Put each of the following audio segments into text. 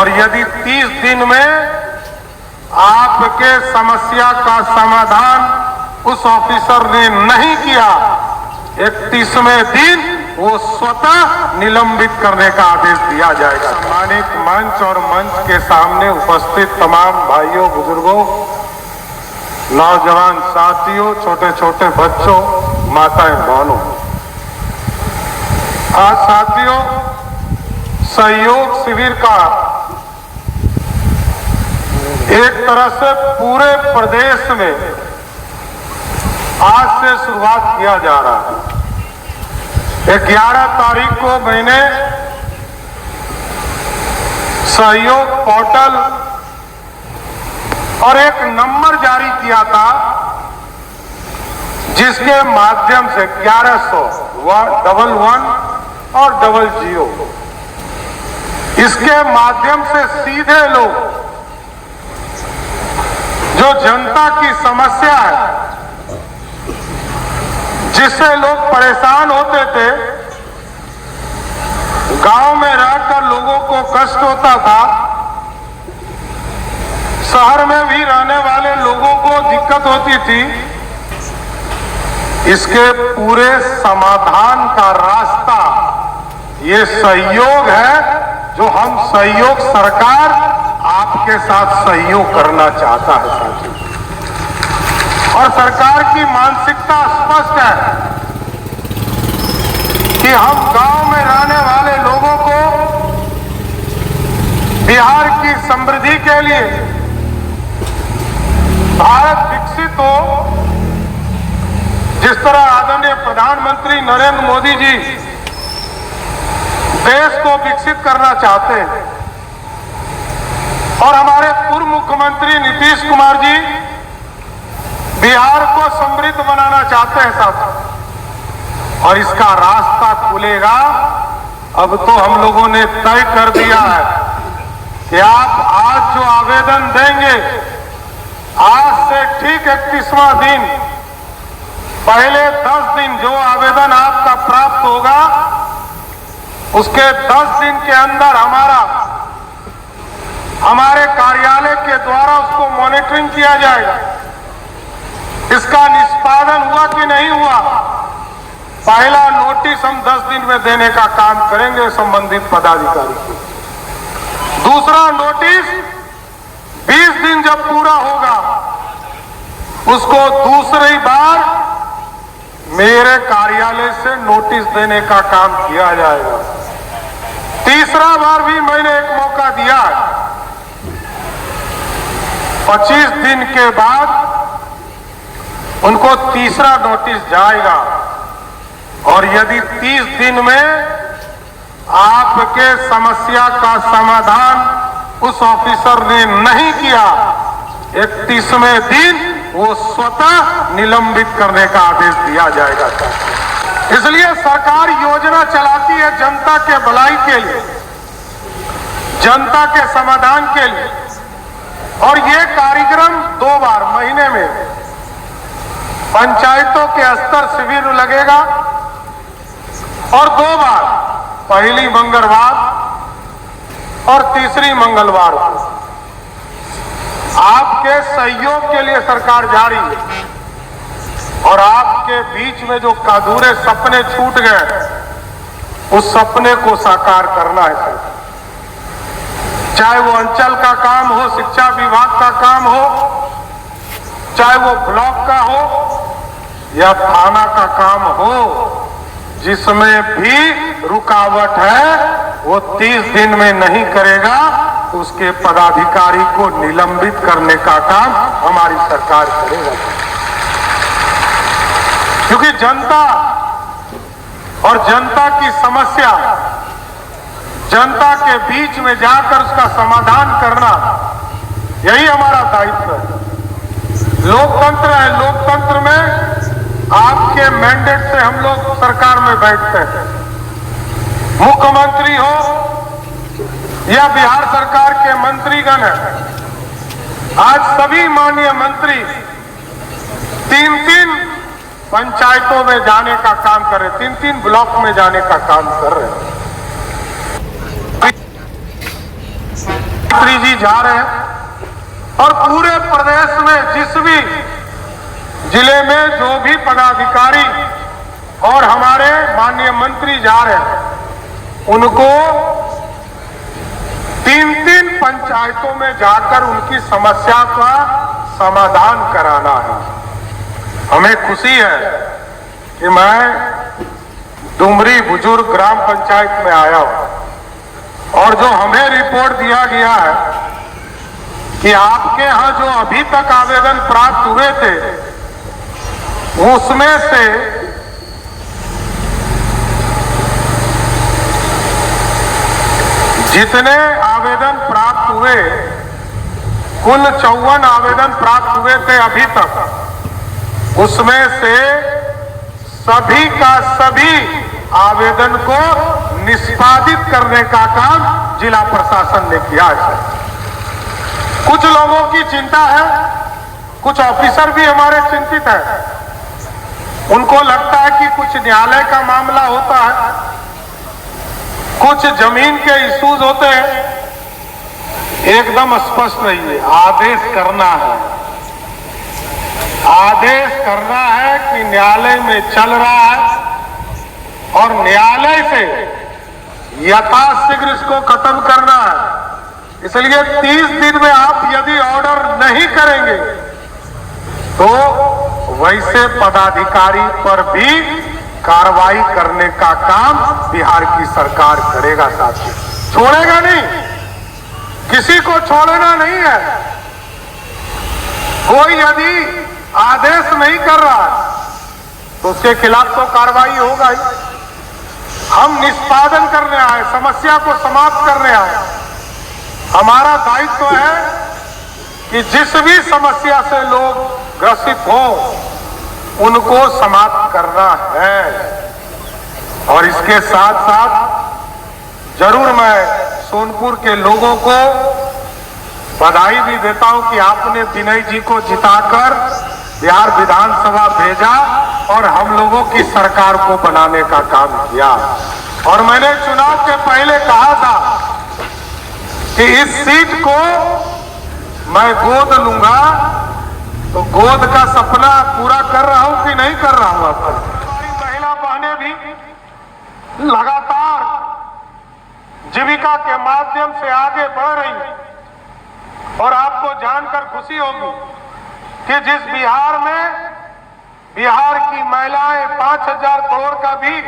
और यदि 30 दिन में आपके समस्या का समाधान उस ऑफिसर ने नहीं किया, 31वें दिन वो स्वतः निलंबित करने का आदेश दिया जाएगा। सम्मानित मंच और मंच के सामने उपस्थित तमाम भाइयों, बुजुर्गों, नौजवान साथियों, छोटे छोटे बच्चों, माताएं, बहनों, आज साथियों सहयोग शिविर का एक तरह से पूरे प्रदेश में आज से शुरुआत किया जा रहा है। 11 तारीख को मैंने सहयोग पोर्टल और एक नंबर जारी किया था, जिसके माध्यम से 1100 11 और 00 इसके माध्यम से सीधे लोग जो जनता की समस्या है, जिससे लोग परेशान होते थे, गांव में रहकर लोगों को कष्ट होता था, शहर में भी रहने वाले लोगों को दिक्कत होती थी, इसके पूरे समाधान का रास्ता ये सहयोग है, जो हम सहयोग सरकार आपके साथ सहयोग करना चाहता है साथियों। और सरकार की मानसिकता स्पष्ट है कि हम गांव में रहने वाले लोगों को बिहार की समृद्धि के लिए, भारत विकसित हो, जिस तरह आदरणीय प्रधानमंत्री नरेंद्र मोदी जी देश को विकसित करना चाहते हैं और हमारे पूर्व मुख्यमंत्री नीतीश कुमार जी बिहार को समृद्ध बनाना चाहते हैं साथ, और इसका रास्ता खुलेगा। अब तो हम लोगों ने तय कर दिया है कि आप आज जो आवेदन देंगे, आज से ठीक 31वां दिन, पहले 10 दिन जो आवेदन आपका प्राप्त होगा, उसके 10 दिन के अंदर हमारे कार्यालय के द्वारा उसको मॉनिटरिंग किया जाएगा। इसका निष्पादन हुआ कि नहीं हुआ, पहला नोटिस हम 10 दिन में देने का काम करेंगे संबंधित पदाधिकारी को। दूसरा नोटिस 20 दिन जब पूरा होगा, उसको दूसरी बार मेरे कार्यालय से नोटिस देने का काम किया जाएगा। तीसरा बार भी मैंने एक मौका दिया, 25 दिन के बाद उनको तीसरा नोटिस जाएगा, और यदि 30 दिन में आपके समस्या का समाधान उस ऑफिसर ने नहीं किया, 31वें दिन वो स्वतः निलंबित करने का आदेश दिया जाएगा। इसलिए सरकार योजना चलाती है जनता के भलाई के लिए, जनता के समाधान के लिए, और ये कार्यक्रम 2 बार महीने में पंचायतों के स्तर शिविर लगेगा, और 2 बार, पहली मंगलवार और तीसरी मंगलवार को आपके सहयोग के लिए सरकार जारी है। और आपके बीच में जो अधूरे सपने छूट गए, उस सपने को साकार करना है। चाहे वो अंचल का काम हो, शिक्षा विभाग का काम हो, चाहे वो ब्लॉक का हो या थाना का काम हो, जिसमें भी रुकावट है वो 30 दिन में नहीं करेगा, तो उसके पदाधिकारी को निलंबित करने का काम हमारी सरकार करेगा। क्योंकि जनता और जनता की समस्या, जनता के बीच में जाकर उसका समाधान करना, यही हमारा दायित्व है। लोकतंत्र है, लोकतंत्र में आपके मैंडेट से हम लोग सरकार में बैठते हैं। मुख्यमंत्री हो या बिहार सरकार के मंत्रीगण है, आज सभी माननीय मंत्री 3-3 पंचायतों में जाने का काम कर रहे, 3-3 ब्लॉक में जाने का काम कर रहे हैं। मुख्यमंत्री जी जा रहे हैं और पूरे प्रदेश में जिस भी जिले में जो भी पदाधिकारी और हमारे माननीय मंत्री जा रहे हैं उनको 3-3 पंचायतों में जाकर उनकी समस्या का समाधान कराना है। हमें खुशी है कि मैं डुमरी बुजुर्ग ग्राम पंचायत में आया हूं और जो हमें रिपोर्ट दिया गया है कि आपके यहां जो अभी तक आवेदन प्राप्त हुए थे उसमें से जितने आवेदन प्राप्त हुए कुल 54 आवेदन प्राप्त हुए थे अभी तक, उसमें से सभी का सभी आवेदन को निष्पादित करने का काम जिला प्रशासन ने किया है। कुछ लोगों की चिंता है, कुछ ऑफिसर भी हमारे चिंतित हैं। उनको लगता है कि कुछ न्यायालय का मामला होता है, कुछ जमीन के इश्यूज होते हैं। एकदम स्पष्ट रहिए, आदेश करना है, आदेश करना है कि न्यायालय में चल रहा है और न्यायालय से यथाशीघ्र इसको खत्म करना है। इसलिए 30 दिन में आप यदि ऑर्डर नहीं करेंगे तो वैसे पदाधिकारी पर भी कार्रवाई करने का काम बिहार की सरकार करेगा। साथियों, छोड़ेगा नहीं, किसी को छोड़ना नहीं है। कोई यदि आदेश नहीं कर रहा तो उसके खिलाफ तो कार्रवाई होगा ही। हम निष्पादन करने आए, समस्या को समाप्त करने आए। हमारा दायित्व है कि जिस भी समस्या से लोग ग्रसित हो उनको समाप्त करना है। और इसके साथ साथ जरूर मैं सोनपुर के लोगों को बधाई भी देता हूं कि आपने विनय जी को जिताकर बिहार विधानसभा भेजा और हम लोगों की सरकार को बनाने का काम किया। और मैंने चुनाव के पहले कहा था कि इस सीट को मैं गोद लूंगा, तो गोद का सपना पूरा कर रहा हूं कि नहीं कर रहा हूं। हमारी महिला बहनें भी लगातार जीविका के माध्यम से आगे बढ़ रही हैं। और आपको जानकर खुशी होगी कि जिस बिहार में बिहार की महिलाएं 5,000 करोड़ का भी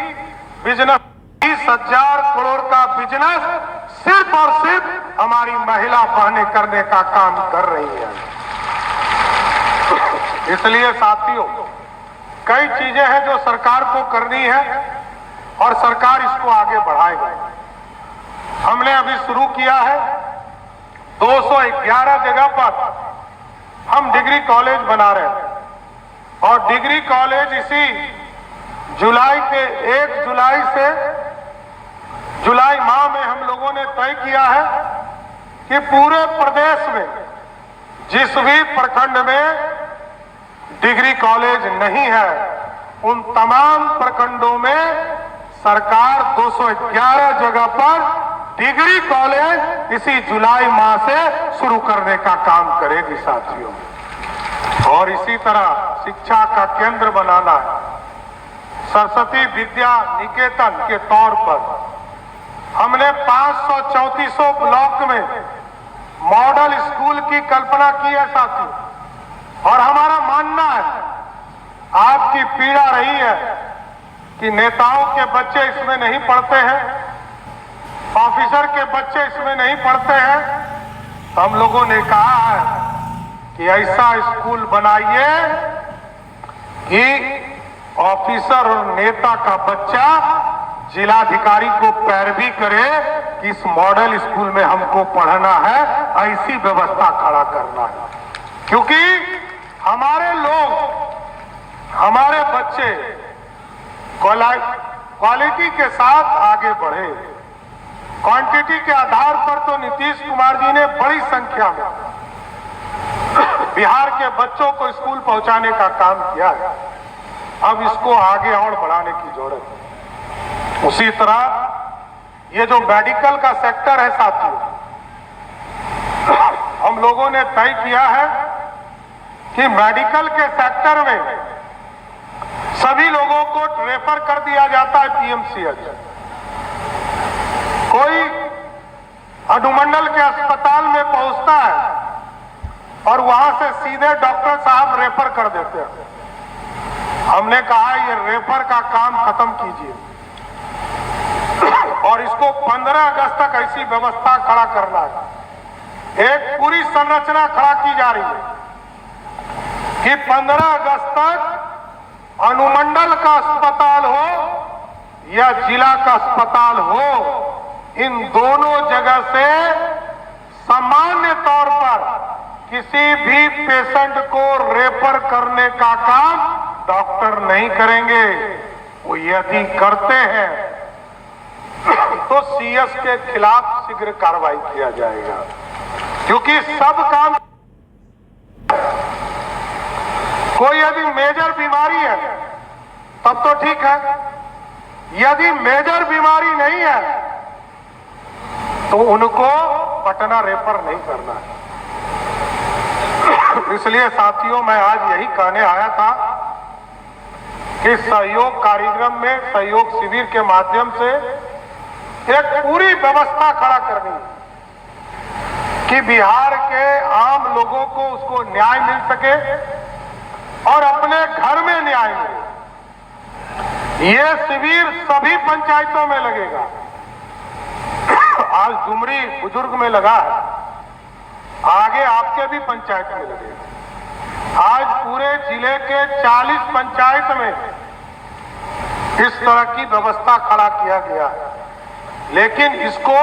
बिजनेस, 20,000 करोड़ का बिजनेस सिर्फ और सिर्फ हमारी महिला बहनें करने का काम कर रही है। इसलिए साथियों, कई चीजें हैं जो सरकार को करनी है और सरकार इसको आगे बढ़ाएगी। हमने अभी शुरू किया है 211 जगह पर हम डिग्री कॉलेज बना रहे हैं और डिग्री कॉलेज इसी जुलाई के 1 जुलाई से जुलाई माह में हम लोगों ने तय किया है कि पूरे प्रदेश में जिस भी प्रखंड में डिग्री कॉलेज नहीं है उन तमाम प्रखंडों में सरकार 211 जगह पर डिग्री कॉलेज इसी जुलाई माह से शुरू करने का काम करेगी साथियों। और इसी तरह शिक्षा का केंद्र बनाना है। सरस्वती विद्या निकेतन के तौर पर हमने 534 ब्लॉक में मॉडल स्कूल की कल्पना की है साथियों। और हमारा मानना है, आपकी पीड़ा रही है कि नेताओं के बच्चे इसमें नहीं पढ़ते हैं, ऑफिसर के बच्चे इसमें नहीं पढ़ते हैं। तो हम लोगों ने कहा है कि ऐसा स्कूल बनाइए कि ऑफिसर और नेता का बच्चा जिलाधिकारी को पैरवी करे कि इस मॉडल स्कूल में हमको पढ़ना है, ऐसी व्यवस्था खड़ा करना है। क्योंकि हमारे लोग, हमारे बच्चे क्वालिटी के साथ आगे बढ़े। क्वांटिटी के आधार पर तो नीतीश कुमार जी ने बड़ी संख्या में बिहार के बच्चों को स्कूल पहुंचाने का काम किया है। अब इसको आगे और बढ़ाने की जरूरत है। उसी तरह ये जो मेडिकल का सेक्टर है साथियों, लोगों ने तय किया है कि मेडिकल के सेक्टर में सभी लोगों को रेफर कर दिया जाता है पीएमसीएच। कोई अनुमंडल के अस्पताल में पहुंचता है और वहां से सीधे डॉक्टर साहब रेफर कर देते हैं। हमने कहा ये रेफर का काम खत्म कीजिए और इसको 15 अगस्त तक ऐसी व्यवस्था खड़ा करना है। एक पूरी संरचना खड़ा की जा रही है कि 15 अगस्त तक अनुमंडल का अस्पताल हो या जिला का अस्पताल हो, इन दोनों जगह से सामान्य तौर पर किसी भी पेशेंट को रेफर करने का काम डॉक्टर नहीं करेंगे। वो यदि करते हैं तो सीएस के खिलाफ शीघ्र कार्रवाई किया जाएगा, क्योंकि सब काम, कोई यदि मेजर बीमारी है तब तो ठीक है, यदि मेजर बीमारी नहीं है तो उनको पटना रेफर नहीं करना है। इसलिए साथियों, मैं आज यही कहने आया था कि सहयोग कार्यक्रम में, सहयोग शिविर के माध्यम से एक पूरी व्यवस्था खड़ा करनी कि बिहार के आम लोगों को उसको न्याय मिल सके और अपने घर में न्याय मिले। ये शिविर सभी पंचायतों में लगेगा। आज डुमरी बुजुर्ग में लगा है, आगे आपके भी पंचायत में लगेगा। आज पूरे जिले के 40 पंचायत में इस तरह की व्यवस्था खड़ा किया गया है, लेकिन इसको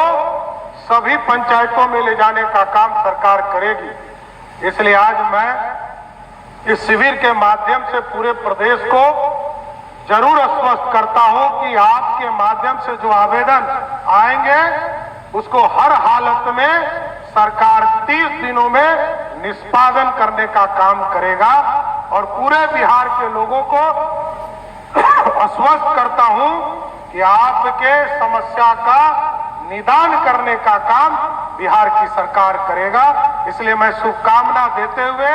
सभी पंचायतों में ले जाने का काम सरकार करेगी। इसलिए आज मैं इस शिविर के माध्यम से पूरे प्रदेश को जरूर आश्वस्त करता हूं कि आपके माध्यम से जो आवेदन आएंगे उसको हर हालत में सरकार 30 दिनों में निष्पादन करने का काम करेगा और पूरे बिहार के लोगों को आश्वस्त करता हूं कि आपके समस्या का निदान करने का काम बिहार की सरकार करेगा। इसलिए मैं शुभकामना देते हुए